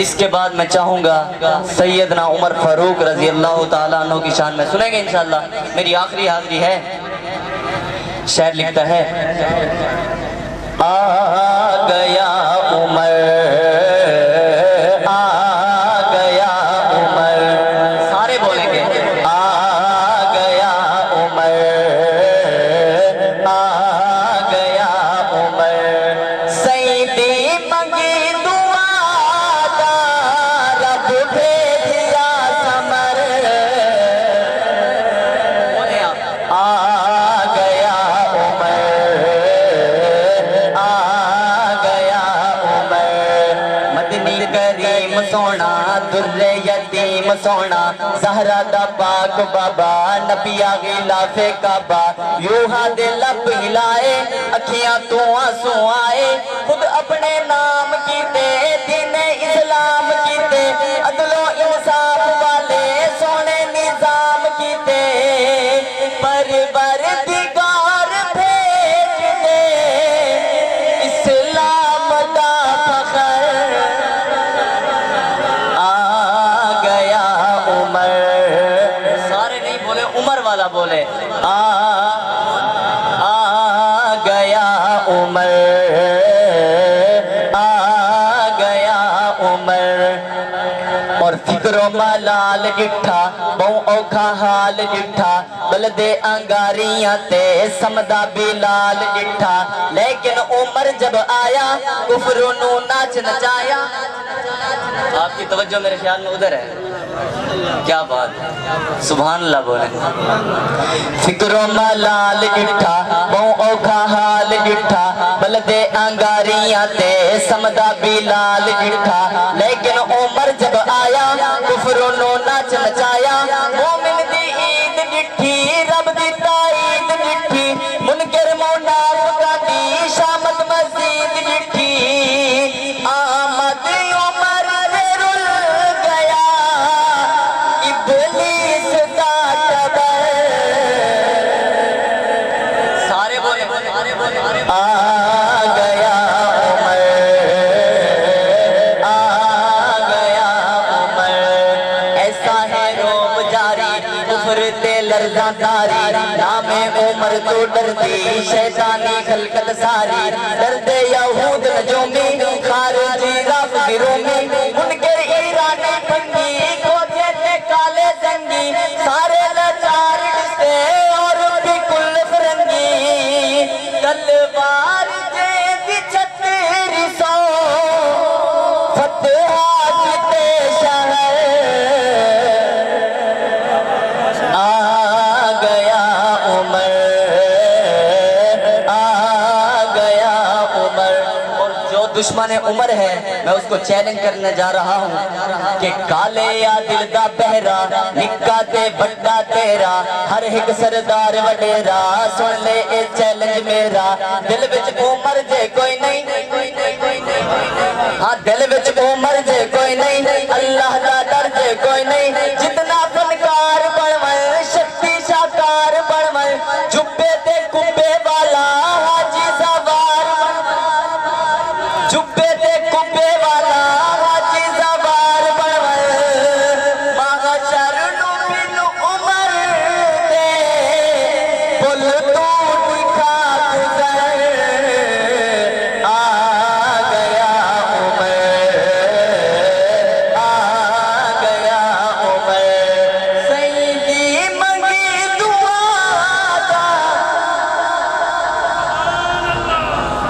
اس کے بعد میں چاہوں گا سیدنا عمر فاروق رضی اللہ تعالیٰ عنہ کی شان میں سنیں گے انشاءاللہ. میری آخری حاضری ہے. شعر لکھتا ہے آ گیا عمر سونا زہرا دا پاک بابا نبیا غلاف کعبہ یوں ہاتھ لب ہلائے اکھیاں تو آنسو آئے خود اپنے نام کیتے دین اسلام کیتے عدل و انصاف والے سونے نظام کیتے پروردگار بھیج دے اسلام دا فخر عمر والا بولے آ گیا عمر آ گیا عمر اور فکر و ملال ڈٹھا بہو اوکھا حال ڈٹھا بلدے انگاریاں تے سمدہ بلال ڈٹھا لیکن عمر جب آیا کفر نو ناچ نچایا. آپ کی توجہ میرے خیال میں ادھر ہے. کیا بات ہے, سبحان اللہ بولے. فکر و ملال ڈٹھا بہو اوکھا حال ڈٹھا بلدے انگاریاں تے سمدہ بلال ڈٹھا لیکن عمر جب آیا کفر نو ناچ نچایا. مومن دی عید ڈٹھی رب دی تائید ڈٹھی منکر منافقاں دی شامت مزید ڈٹھی آمد عمر دے رل گیا ابلیس دا ٹبر. سارے بولے آ گیا عمر آ گیا عمر ایسا ہے روب جاری کفر تے لرزاں داری نام عمر تو ڈرتی شیطانی خلقت ساری ڈردے یہود نجومی خارجی رافضی رومی منکر ایرانی پنگی کوچے تے کالے زنگی سارے لاچار ڈستے اور بھی کل فرنگی تلوار جے دی چھتری سو فتحہ کتے شہر آ گیا عمر آ گیا عمر. اور جو دشمن عمر ہے میں اس کو چیلنج کرنے جا رہا ہوں کہ کالے یا دل دا بہرا نکا تے بڑا تیرا ہر ایک سردار وڈیرا سن لے اے چیلنج میرا. دل وچ عمر جے کوئی نہیں ہاں دل وچ عمر جے کوئی نہیں اللہ دا ڈر جے کوئی نہیں جتنا فنکار بڑھویں شکتی شاکار بڑھویں جبے تے کبے والا حاجی سوار جبے تے کبے والا حاجی سوار بڑھویں محشر نو بن عمر دے بل تو دکھا گزر آ گیا عمر آ گیا عمر سیدی منگی دعا دا.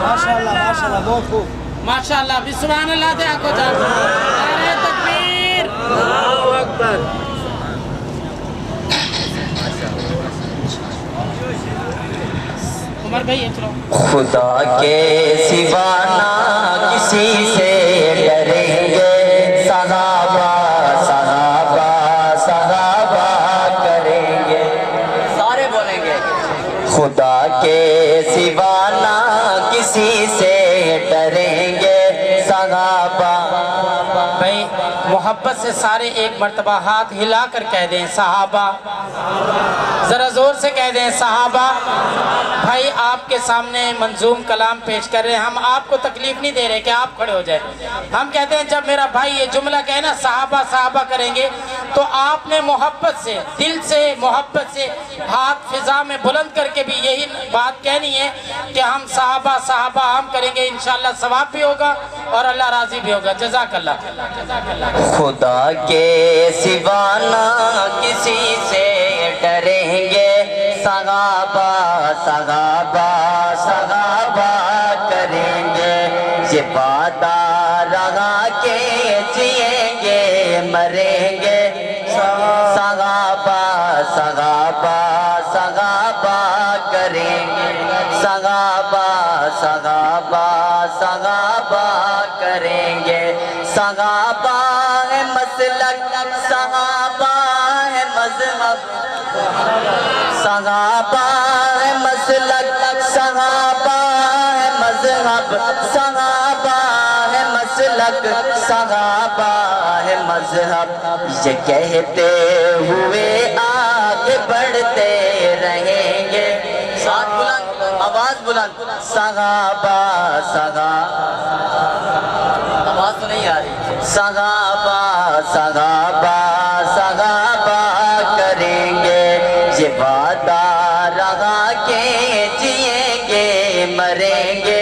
ماشاءاللہ بہت خوب ماشاءاللہ بھی سبحان اللہ دے آکو جان نعرہ تکبیر اللہ اکبر. عمر بھائی چلو. خدا کے سوا نہ کسی سے ڈریں گے صحابہ صحابہ صحابہ کریں گے. سارے بولیں گے خدا کے سوا نہ کسی سے ڈریں گے صحابہ. بھائی محبت سے سارے ایک مرتبہ ہاتھ ہلا کر کہہ دیں صحابہ، ذرا زور سے کہہ دیں صحابہ۔ بھائی آپ کے سامنے منظوم کلام پیش کر رہے ہیں، ہم آپ کو تکلیف نہیں دے رہے کہ آپ کھڑے ہو جائیں۔ ہم کہتے ہیں جب میرا بھائی یہ جملہ کہے نا صحابہ صحابہ کریں گے، تو آپ نے محبت سے، دل سے، محبت سے ہاتھ فضا میں بلند کر کے بھی یہی بات کہنی ہے کہ ہم صحابہ صحابہ ہم کریں گے، انشاءاللہ ثواب بھی ہوگا اور اللہ راضی بھی ہوگا۔ جزاک اللہ۔ خدا کے سوا نہ کسی سے ڈریں گے، صحابہ صحابہ صحابہ کریں گے، یہ وعدہ رہا کہ جئیں گے مریں گے، صحابہ صحابہ صحابہ کریں گے، صحابہ صحابہ صحابہ کریں گے، صحابہ ہے مسلک، صحابہ ہے مذہب، صحابہ ہے مسلک، صحابہ ہے مذہب، صحابہ ہے مسلک، صحابہ ہے مذہب، یہ کہتے ہوئے آگے بڑھتے رہیں گے، ساتھ بلند، آواز بلند، صحابہ صحابہ، آواز تو نہیں آ رہی، صحابہ صحابہ صحابہ کریں گے، یہ وعدہ رہا کہ جئیں گے مریں گے،